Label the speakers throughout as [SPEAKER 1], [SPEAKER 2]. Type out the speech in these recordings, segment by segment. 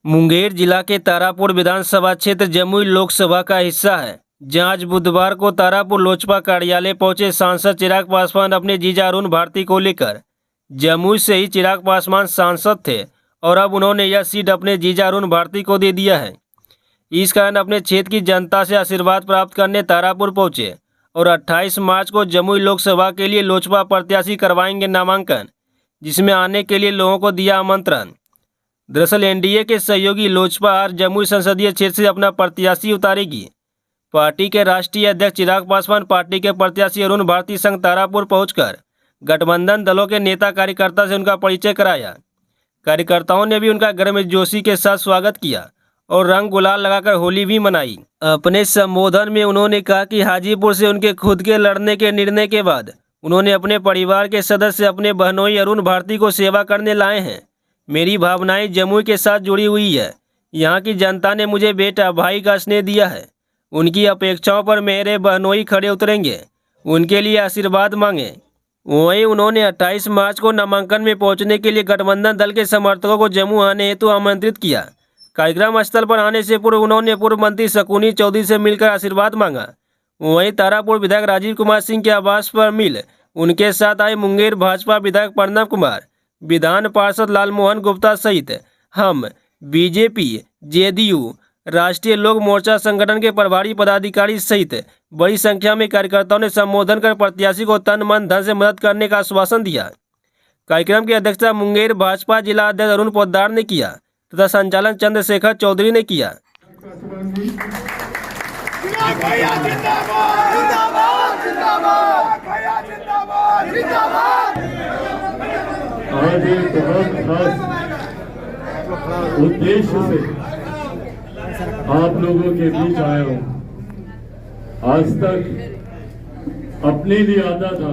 [SPEAKER 1] मुंगेर जिला के तारापुर विधानसभा क्षेत्र जमुई लोकसभा का हिस्सा है, जहां आज बुधवार को तारापुर लोजपा कार्यालय पहुंचे सांसद चिराग पासवान अपने जीजा अरुण भारती को लेकर। जमुई से ही चिराग पासवान सांसद थे और अब उन्होंने यह सीट अपने जीजा अरुण भारती को दे दिया है। इस कारण अपने क्षेत्र की जनता से आशीर्वाद प्राप्त करने तारापुर पहुंचे और 28 मार्च को जमुई लोकसभा के लिए लोजपा प्रत्याशी करवाएंगे नामांकन, जिसमें आने के लिए लोगों को दिया आमंत्रण। दरअसल एनडीए के सहयोगी लोजपा आज जमुई संसदीय क्षेत्र से अपना प्रत्याशी उतारेगी। पार्टी के राष्ट्रीय अध्यक्ष चिराग पासवान पार्टी के प्रत्याशी अरुण भारती संग तारापुर पहुंचकर गठबंधन दलों के नेता कार्यकर्ता से उनका परिचय कराया। कार्यकर्ताओं ने भी उनका गर्मजोशी के साथ स्वागत किया और रंग गुलाल लगाकर होली भी मनाई। अपने संबोधन में उन्होंने कहा कि हाजीपुर से उनके खुद के लड़ने के निर्णय के बाद उन्होंने अपने परिवार के सदस्य अपने बहनोई अरुण भारती को सेवा करने लाए हैं। मेरी भावनाएं जमुई के साथ जुड़ी हुई है। यहाँ की जनता ने मुझे बेटा भाई का स्नेह दिया है। उनकी अपेक्षाओं पर मेरे बहनोई खड़े उतरेंगे, उनके लिए आशीर्वाद मांगे। वहीं उन्होंने 28 मार्च को नामांकन में पहुंचने के लिए गठबंधन दल के समर्थकों को जम्मू आने हेतु आमंत्रित किया। कार्यक्रम स्थल पर आने से पूर्व उन्होंने पूर्व मंत्री शकुनी चौधरी से मिलकर आशीर्वाद मांगा। वहीं तारापुर विधायक राजीव कुमार सिंह के आवास पर मिल उनके साथ आए मुंगेर भाजपा विधायक प्रणव कुमार, विधान पार्षद लालमोहन गुप्ता सहित हम बीजेपी, जेडीयू, राष्ट्रीय लोक मोर्चा संगठन के प्रभारी पदाधिकारी सहित बड़ी संख्या में कार्यकर्ताओं ने संबोधन कर प्रत्याशी को तन मन धन से मदद करने का आश्वासन दिया। कार्यक्रम की अध्यक्षता मुंगेर भाजपा जिला अध्यक्ष अरुण पोद्दार ने किया तथा संचालन चंद्रशेखर चौधरी ने किया।
[SPEAKER 2] आज एक बहुत खास उद्देश्य से आप लोगों के बीच आया हूं। आज तक अपने लिए आता था,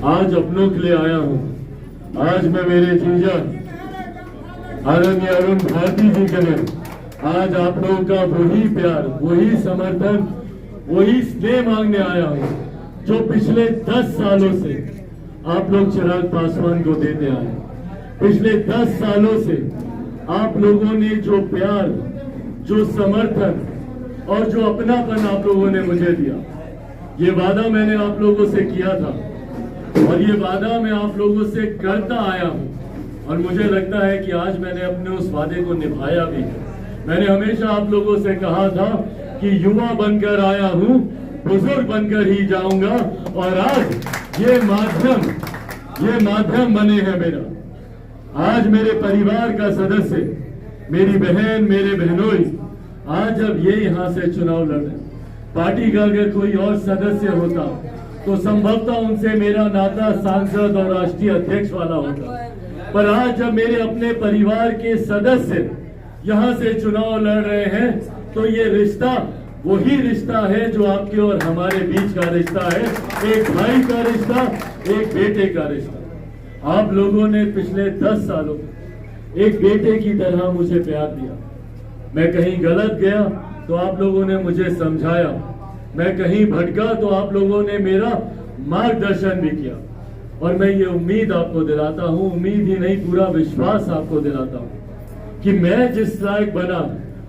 [SPEAKER 2] आज अपनों के लिए आया हूं। आज मैं मेरे जीजा आदरणीय अरुण भारती जी के लिए आज आप लोगों का वही प्यार, वही समर्थन, वही स्नेह मांगने आया हूं जो पिछले 10 सालों से आप लोग चिराग पासवान को देते आए। पिछले 10 सालों से आप लोगों ने जो प्यार, जो समर्थन और जो अपनापन आप लोगों ने मुझे दिया, ये वादा मैंने आप लोगों से किया था और ये वादा मैं आप लोगों से करता आया हूं और मुझे लगता है कि आज मैंने अपने उस वादे को निभाया भी है। मैंने हमेशा आप लोगों से कहा था कि युवा बनकर आया हूं, बुजुर्ग बनकर ही जाऊंगा और आज ये माध्यम बने हैं मेरा। आज मेरे परिवार का सदस्य, मेरी बहन, मेरे बहनोई आज जब ये यहाँ से चुनाव लड़ रहे, पार्टी का अगर कोई और सदस्य होता तो संभवतः उनसे मेरा नाता सांसद और राष्ट्रीय अध्यक्ष वाला होता, पर आज जब मेरे अपने परिवार के सदस्य यहाँ से चुनाव लड़ रहे हैं तो ये रिश्ता वही रिश्ता है जो आपके और हमारे बीच का रिश्ता है, एक भाई का रिश्ता, एक बेटे का रिश्ता। आप लोगों ने पिछले 10 सालों एक बेटे की तरह मुझे प्यार दिया। मैं कहीं गलत गया तो आप लोगों ने मुझे समझाया, मैं कहीं भटका तो आप लोगों ने मेरा मार्गदर्शन भी किया और मैं ये उम्मीद आपको दिलाता हूँ, उम्मीद ही नहीं पूरा विश्वास आपको दिलाता हूँ कि मैं जिस लायक बना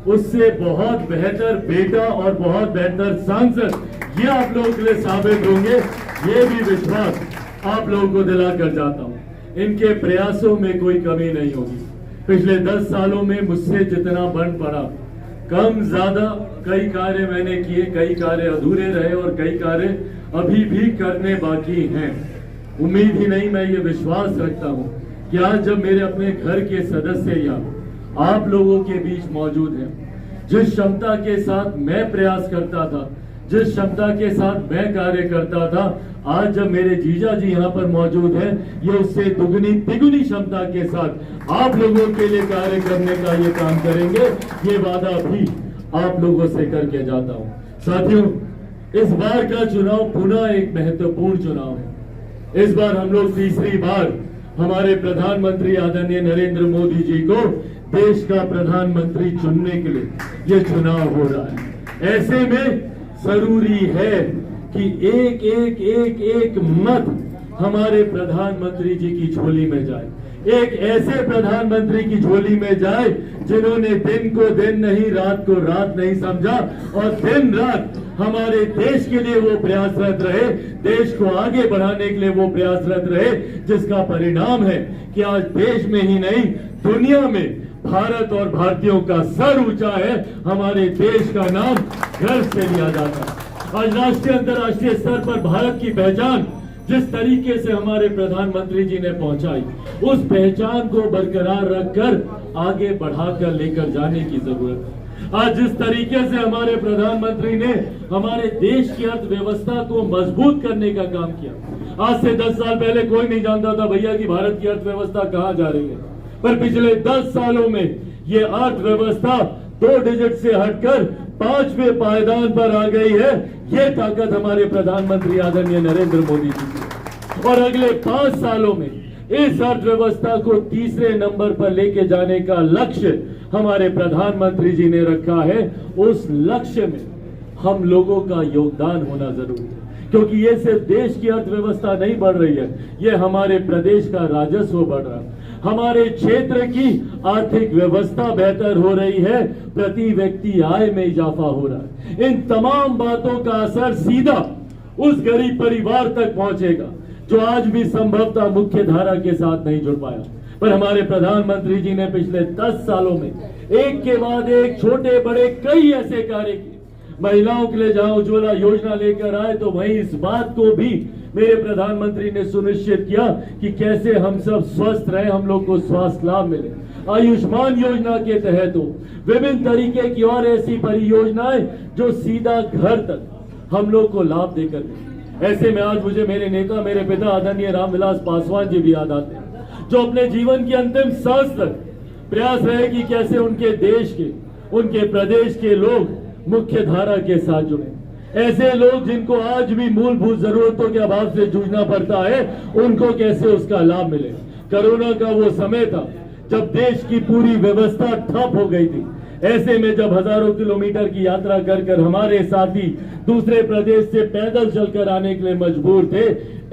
[SPEAKER 2] उससे बहुत बेहतर बेटा और बहुत बेहतर सांसद ये आप लोगों के लिए साबित होंगे। ये भी विश्वास आप लोगों को दिला कर जाता हूं। इनके प्रयासों में कोई कमी नहीं होगी। पिछले 10 सालों में मुझसे जितना बन पड़ा, कम ज्यादा कई कार्य मैंने किए, कई कार्य अधूरे रहे और कई कार्य अभी भी करने बाकी हैं। उम्मीद ही नहीं, मैं ये विश्वास रखता हूं कि आज जब मेरे अपने घर के सदस्य यहाँ आप लोगों के बीच मौजूद हैं, जिस क्षमता के साथ मैं प्रयास करता था, जिस क्षमता के साथ मैं कार्य करता था, आज जब मेरे जीजा जी यहाँ पर मौजूद हैं, ये उससे दुगनी तिगुनी क्षमता के साथ आप लोगों के लिए कार्य करने का ये काम करेंगे। ये वादा भी आप लोगों से करके जाता हूँ। साथियों, इस बार का चुनाव पुनः एक महत्वपूर्ण चुनाव है। इस बार हम लोग तीसरी बार हमारे प्रधानमंत्री आदरणीय नरेंद्र मोदी जी को देश का प्रधानमंत्री चुनने के लिए ये चुनाव हो रहा है। ऐसे में जरूरी है कि एक मत हमारे प्रधानमंत्री जी की झोली में जाए, एक ऐसे प्रधानमंत्री की झोली में जाए जिन्होंने दिन को दिन नहीं, रात को रात नहीं समझा और दिन रात हमारे देश के लिए वो प्रयासरत रहे, देश को आगे बढ़ाने के लिए वो प्रयासरत रहे, जिसका परिणाम है कि आज देश में ही नहीं दुनिया में भारत और भारतीयों का सर ऊंचा है, हमारे देश का नाम गर्व से लिया जाता है। आज राष्ट्रीय अंतर्राष्ट्रीय स्तर पर भारत की पहचान जिस तरीके से हमारे प्रधानमंत्री जी ने पहुंचाई, उस पहचान को बरकरार रखकर आगे बढ़ाकर लेकर जाने की जरूरत है। आज जिस तरीके से हमारे प्रधानमंत्री ने हमारे देश की अर्थव्यवस्था को मजबूत करने का काम किया, आज से 10 साल पहले कोई नहीं जानता था भैया कि भारत की अर्थव्यवस्था कहां जा रही है, पर पिछले 10 सालों में ये अर्थव्यवस्था 2 डिजिट से हटकर 5वें पायदान पर आ गई है। ये ताकत हमारे प्रधानमंत्री आदरणीय नरेंद्र मोदी जी की, और अगले 5 सालों में इस अर्थव्यवस्था को 3रे नंबर पर लेके जाने का लक्ष्य हमारे प्रधानमंत्री जी ने रखा है। उस लक्ष्य में हम लोगों का योगदान होना जरूरी है, क्योंकि ये सिर्फ देश की अर्थव्यवस्था नहीं बढ़ रही है, ये हमारे प्रदेश का राजस्व बढ़ रहा है, हमारे क्षेत्र की आर्थिक व्यवस्था बेहतर हो रही है, प्रति व्यक्ति आय में इजाफा हो रहा है। इन तमाम बातों का असर सीधा उस गरीब परिवार तक पहुंचेगा जो आज भी संभवतः मुख्य धारा के साथ नहीं जुड़ पाया, पर हमारे प्रधानमंत्री जी ने पिछले 10 सालों में एक के बाद एक छोटे बड़े कई ऐसे कार्य किए। महिलाओं के लिए जहां उज्ज्वला योजना लेकर आए, तो वहीं इस बात को भी मेरे प्रधानमंत्री ने सुनिश्चित किया कि कैसे हम सब स्वस्थ रहे, हम लोग को स्वास्थ्य लाभ मिले। आयुष्मान योजना के तहत विभिन्न तरीके की और ऐसी परियोजनाएं जो सीधा घर तक हम लोग को लाभ देकर गई। ऐसे में आज मुझे मेरे नेता, मेरे पिता आदरणीय रामविलास पासवान जी भी याद आते हैं, जो अपने जीवन की अंतिम सांस तक प्रयास रहे कि कैसे उनके देश के, उनके प्रदेश के लोग मुख्य धारा के साथ जुड़े। ऐसे लोग जिनको आज भी मूलभूत जरूरतों के अभाव से जूझना पड़ता है, उनको कैसे उसका लाभ मिले। कोरोना का वो समय था जब देश की पूरी व्यवस्था ठप हो गई थी। ऐसे में जब हजारों किलोमीटर की यात्रा कर कर हमारे साथी दूसरे प्रदेश से पैदल चलकर आने के लिए मजबूर थे,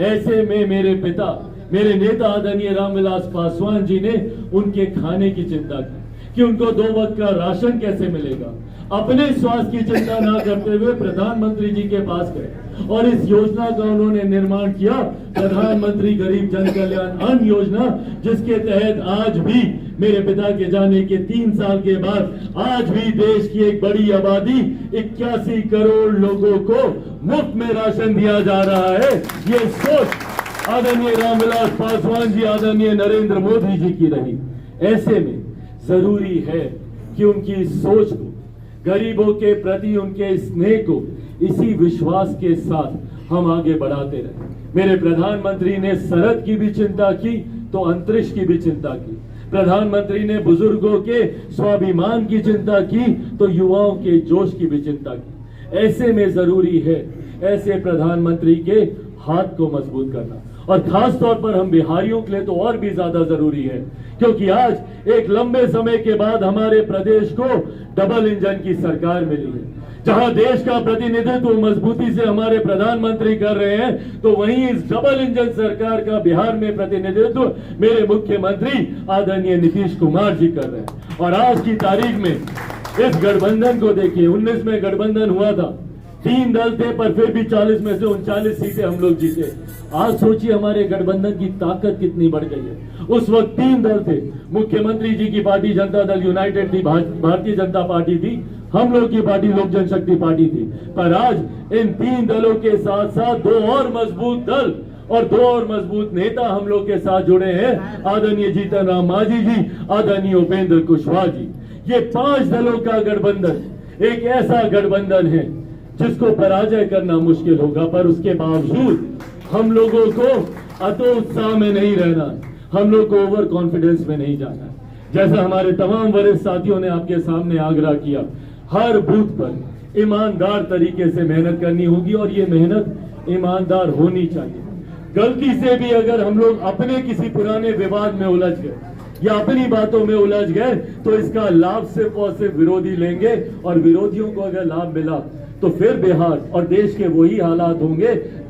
[SPEAKER 2] ऐसे में मेरे पिता, मेरे नेता आदरणीय रामविलास पासवान जी ने उनके खाने की चिंता की कि उनको 2 वक्त का राशन कैसे मिलेगा। अपने स्वास्थ्य की चिंता ना करते हुए प्रधानमंत्री जी के पास गए और इस योजना का उन्होंने निर्माण किया, प्रधानमंत्री गरीब जन कल्याण अन्न योजना, जिसके तहत आज भी मेरे पिता के जाने के 3 साल के बाद आज भी देश की एक बड़ी आबादी 81 करोड़ लोगों को मुफ्त में राशन दिया जा रहा है। ये सोच आदरणीय रामविलास पासवान जी, आदरणीय नरेंद्र मोदी जी की रही। ऐसे में जरूरी है कि उनकी सोच को, गरीबों के प्रति उनके स्नेह को इसी विश्वास के साथ हम आगे बढ़ाते रहे। मेरे प्रधानमंत्री ने सरहद की भी चिंता की तो अंतरिक्ष की भी चिंता की। प्रधानमंत्री ने बुजुर्गों के स्वाभिमान की चिंता की तो युवाओं के जोश की भी चिंता की। ऐसे में जरूरी है ऐसे प्रधानमंत्री के हाथ को मजबूत करना, और खास तौर पर हम बिहारियों के लिए तो और भी ज्यादा जरूरी है, क्योंकि आज एक लंबे समय के बाद हमारे प्रदेश को डबल इंजन की सरकार मिली है। जहां देश का प्रतिनिधित्व मजबूती से हमारे प्रधानमंत्री कर रहे हैं, तो वहीं इस डबल इंजन सरकार का बिहार में प्रतिनिधित्व मेरे मुख्यमंत्री आदरणीय नीतीश कुमार जी कर रहे हैं। और आज की तारीख में इस गठबंधन को देखिए, 19 में गठबंधन हुआ था, 3 दल थे, पर फिर भी 40 में से 39 सीटें हम लोग जीते। आज सोचिए हमारे गठबंधन की ताकत कितनी बढ़ गई है। उस वक्त 3 दल थे, मुख्यमंत्री जी की पार्टी जनता दल यूनाइटेड थी, भारतीय जनता पार्टी थी, हम लोग की पार्टी लोक जनशक्ति पार्टी थी। पर आज इन 3 दलों के साथ साथ 2 और मजबूत दल और 2 और मजबूत नेता हम लोग के साथ जुड़े हैं, आदरणीय जीतन राम मांझी जी, आदरणीय उपेंद्र कुशवाहा जी। ये 5 दलों का गठबंधन एक ऐसा गठबंधन है जिसको पराजय करना मुश्किल होगा, पर उसके बावजूद हम लोगों को अतोत्साह में नहीं रहना, हम लोग को ओवर कॉन्फिडेंस में नहीं जाना। जैसा हमारे तमाम वरिष्ठ साथियों ने आपके सामने आग्रह किया, हर बूथ पर ईमानदार तरीके से मेहनत करनी होगी, और ये मेहनत ईमानदार होनी चाहिए। गलती से भी अगर हम लोग अपने किसी पुराने विवाद में उलझ गए या अपनी बातों में उलझ गए, तो इसका लाभ सिर्फ और सिर्फ विरोधी लेंगे, और विरोधियों को अगर लाभ मिला तो फिर बिहार और देश के वही हालात होंगे जो